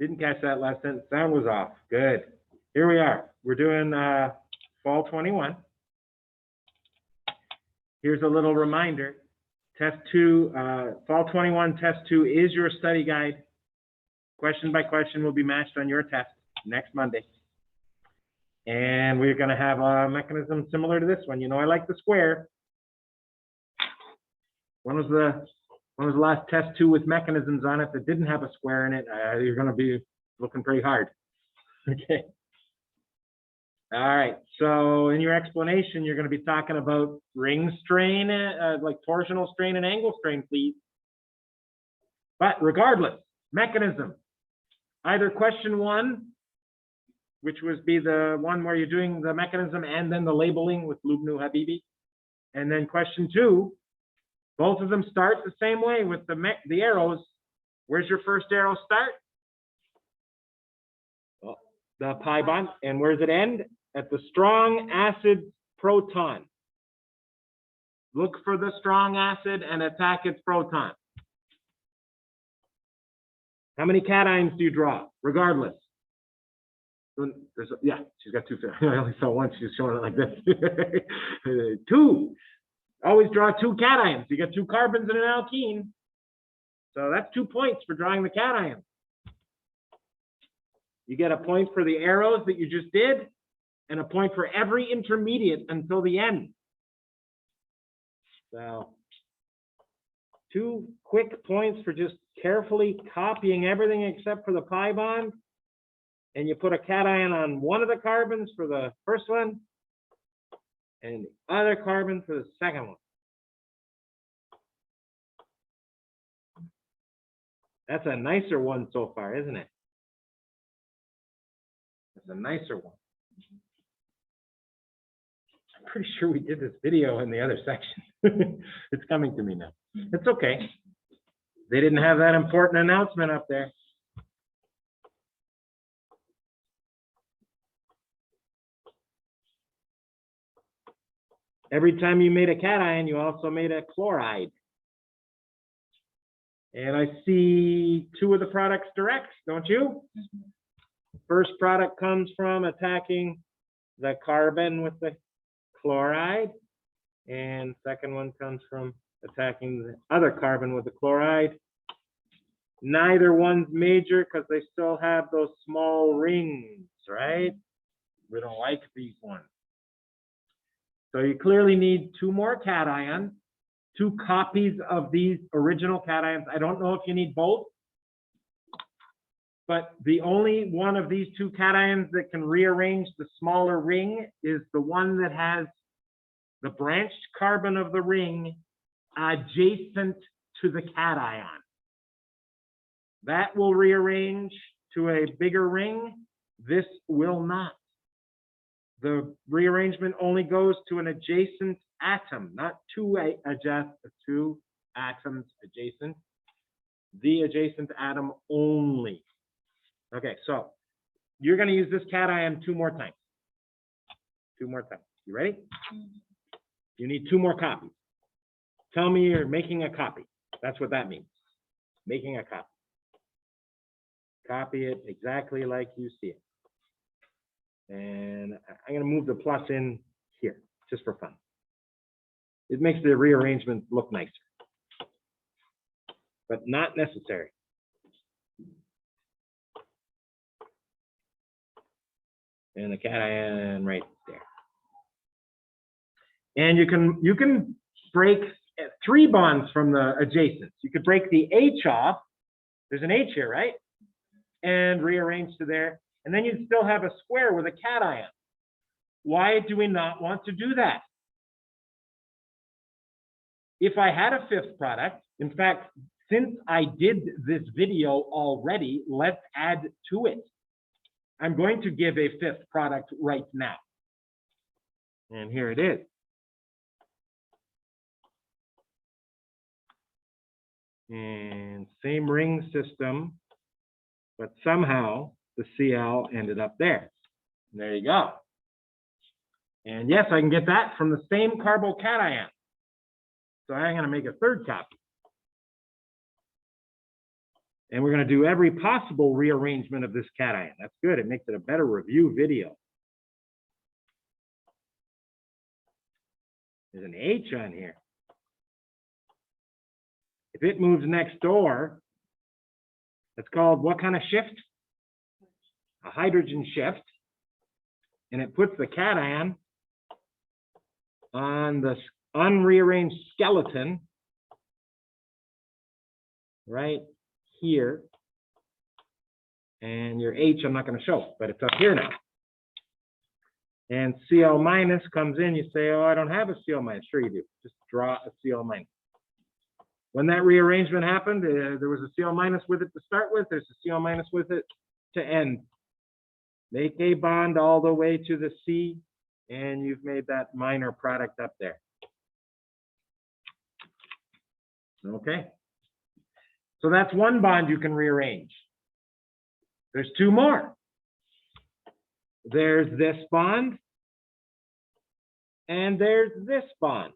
Didn't catch that last sentence. Sound was off. Good. Here we are. We're doing fall 21. Here's a little reminder. Test 2, fall 21, test 2 is your study guide. Question by question will be matched on your test next Monday. And we're going to have a mechanism similar to this one. You know, I like the square. When was the last test 2 with mechanisms on it that didn't have a square in it? You're going to be looking pretty hard. Okay. All right. So in your explanation, you're going to be talking about ring strain, like torsional strain and angle strain, please. But regardless, mechanism. Either question 1, which would be the one where you're doing the mechanism and then the labeling with Lubnu Habibi. And then question 2, both of them start the same way with the arrows. Where's your first arrow start? Well, the pi bond. And where does it end? At the strong acid proton. Look for the strong acid and attack its proton. How many cations do you draw? Regardless. Yeah, she's got 2. I only saw one. She's showing it like this. 2. Always draw 2 cations. You get 2 carbons and an alkene. So that's 2 points for drawing the cation. You get a point for the arrows that you just did, and a point for every intermediate until the end. So 2 quick points for just carefully copying everything except for the pi bond. And you put a cation on one of the carbons for the first one, and the other carbon for the second one. That's a nicer one so far, isn't it? That's a nicer one. I'm pretty sure we did this video in the other section. It's coming to me now. It's okay. They didn't have that important announcement up there. Every time you made a cation, you also made a chloride. And I see 2 of the products direct, don't you? First product comes from attacking the carbon with the chloride. And second one comes from attacking the other carbon with the chloride. Neither one's major because they still have those small rings, right? We don't like these ones. So you clearly need 2 more cations, 2 copies of these original cations. I don't know if you need both, but the only one of these 2 cations that can rearrange the smaller ring is the one that has the branched carbon of the ring adjacent to the cation. That will rearrange to a bigger ring. This will not. The rearrangement only goes to an adjacent atom, not 2 atoms adjacent. The adjacent atom only. Okay, so you're going to use this cation 2 more times. 2 more times. You ready? You need 2 more copies. Tell me you're making a copy. That's what that means. Making a copy. Copy it exactly like you see it. And I'm going to move the plus in here, just for fun. It makes the rearrangement look nicer, but not necessary. And the cation right there. And you can break 3 bonds from the adjacents. You could break the H off. There's an H here, right? And rearrange to there. And then you'd still have a square with a cation. Why do we not want to do that? If I had a 5th product, in fact, since I did this video already, let's add to it. I'm going to give a 5th product right now. And here it is. And same ring system, but somehow the Cl ended up there. And there you go. And yes, I can get that from the same carbocation. So I'm going to make a 3rd copy. And we're going to do every possible rearrangement of this cation. That's good. It makes it a better review video. There's an H on here. If it moves next door, it's called what kind of shift? A hydrogen shift. And it puts the cation on the unrearranged skeleton right here. And your H I'm not going to show, but it's up here now. And Cl minus comes in, you say, oh, I don't have a Cl minus. Sure you do. Just draw a Cl minus. When that rearrangement happened, there was a Cl minus with it to start with. There's a Cl minus with it to end. Make a bond all the way to the C, and you've made that minor product up there. Okay. So that's one bond you can rearrange. There's two more. There's this bond, and there's this bond.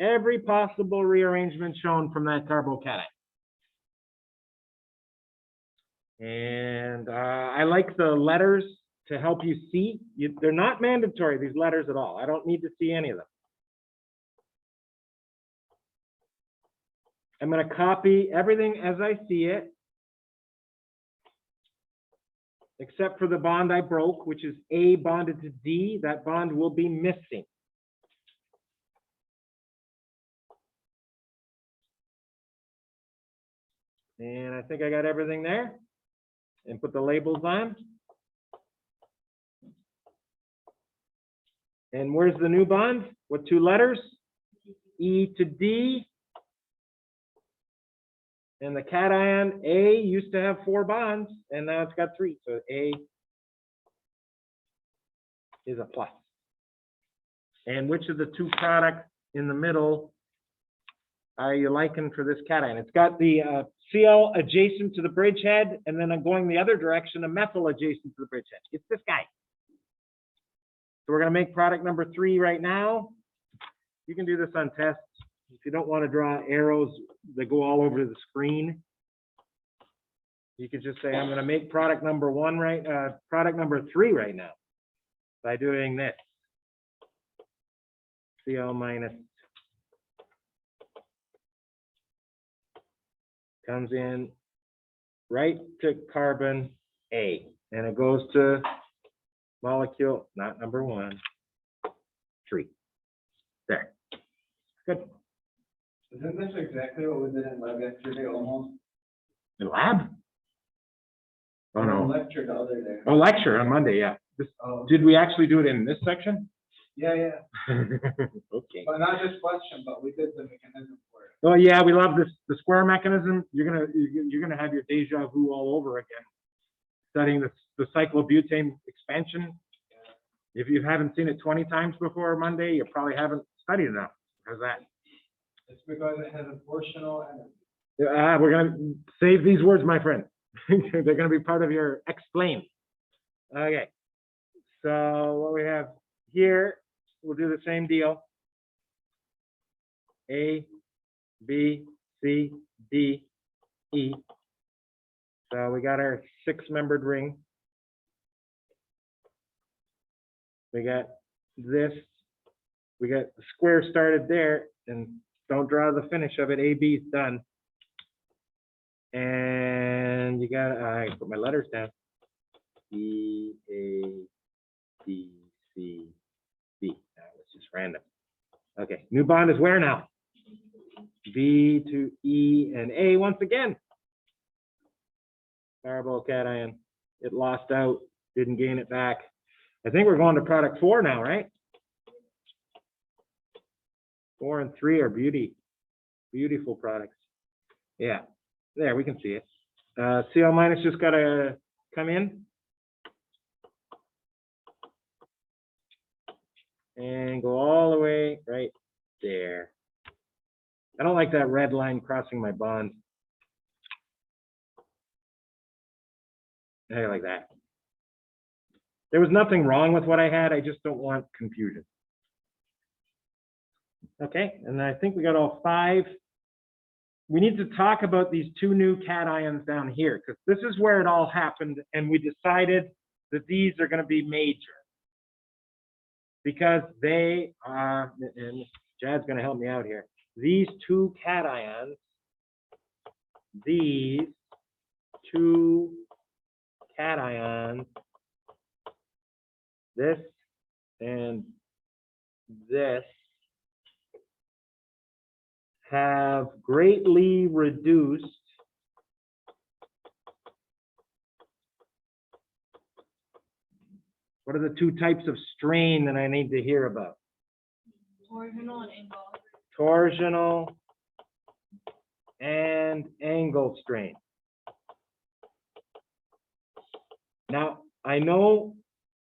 Every possible rearrangement shown from that carbocation. And I like the letters to help you see. They're not mandatory, these letters at all. I don't need to see any of them. I'm going to copy everything as I see it, except for the bond I broke, which is A bonded to D. That bond will be missing. And I think I got everything there. And put the labels on. And where's the new bond? What two letters? E to D. And the cation A used to have 4 bonds, and now it's got 3. So A is a plus. And which of the two products in the middle are you liking for this cation? It's got the Cl adjacent to the bridgehead, and then I'm going the other direction, a methyl adjacent to the bridgehead. It's this guy. So we're going to make product number 3 right now. You can do this on tests. If you don't want to draw arrows that go all over the screen, you could just say, I'm going to make product number 3 right now by doing this. Cl minus comes in right to carbon A, and it goes to molecule, not number 1, 3. There. Good. Isn't this exactly what we did in lab yesterday almost? In lab? Oh, no. Lecture the other day. Oh, lecture on Monday, yeah. Did we actually do it in this section? Yeah. Okay. But not just question, but we did the mechanism for it. Oh yeah, we love this. The square mechanism. You're gonna have your deja vu all over again. Studying the cyclobutane expansion. Yeah. If you haven't seen it 20 times before Monday, you probably haven't studied enough. How's that? It's because it has a portional energy. We're gonna save these words, my friend. They're gonna be part of your explain. Okay. So what we have here, we'll do the same deal. A, B, C, D, E. So we got our 6-membered ring. We got this. We got the square started there, and don't draw the finish of it. A, B is done. And you got, I put my letters down. E, A, B, C, D. That was just random. Okay, new bond is where now? B to E and A once again. Carbocation. It lost out, didn't gain it back. I think we're going to product 4 now, right? 4 and 3 are beautiful products. Yeah, there, we can see it. Cl minus just got to come in. And go all the way right there. I don't like that red line crossing my bond. I like that. There was nothing wrong with what I had. I just don't want confusion. Okay, and I think we got all 5 we need to talk about these two new cations down here, because this is where it all happened, and we decided that these are going to be major. Because they are, and Jad's going to help me out here, these two cations, this and this, have greatly reduced what are the two types of strain that I need to hear about? Torsional and angle. Torsional and angle strain. Now, I know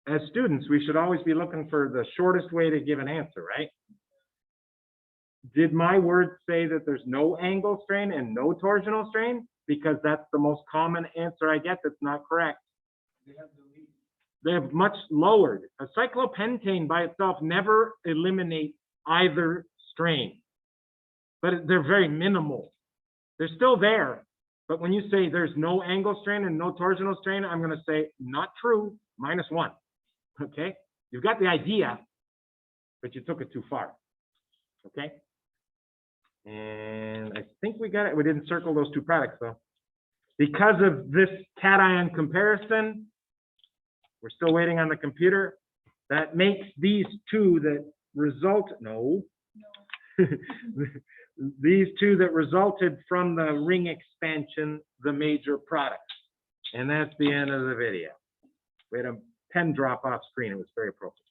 as students, we should always be looking for the shortest way to give an answer, right? Did my words say that there's no angle strain and no torsional strain? Because that's the most common answer I get that's not correct. They have much lowered. A cyclopentane by itself never eliminates either strain, but they're very minimal. They're still there, but when you say there's no angle strain and no torsional strain, I'm going to say not true, -1. Okay, you've got the idea, but you took it too far. Okay, and I think we got it. We didn't circle those two products though. Because of this cation comparison, we're still waiting on the computer. That makes these two that result, no. These two that resulted from the ring expansion, the major products. And that's the end of the video. We had a pen drop off screen. It was very appropriate.